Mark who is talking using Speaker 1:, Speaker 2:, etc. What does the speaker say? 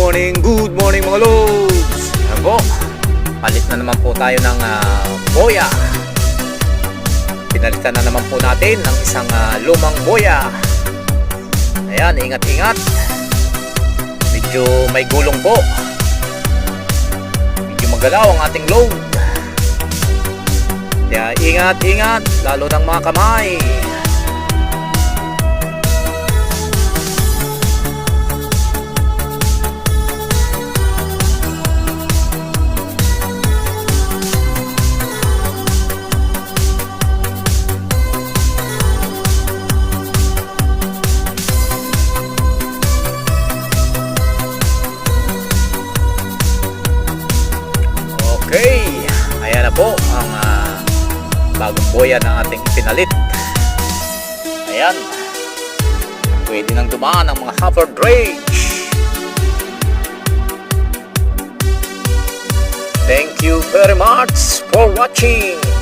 Speaker 1: good morning mga lods. Ayan po, palit na naman po tayo ng boya. Pinalitan na naman po natin ng isang lumang boya. Ayan, ingat-ingat. Medyo may gulong po. Medyo magalaw ang ating load. Kaya ingat-ingat, lalo ng mga kamay. Okay, ayan na po ang bagong boya na ating pinalit. Ayan, pwede nang dumaan ang mga hover dredge. Thank you very much for watching.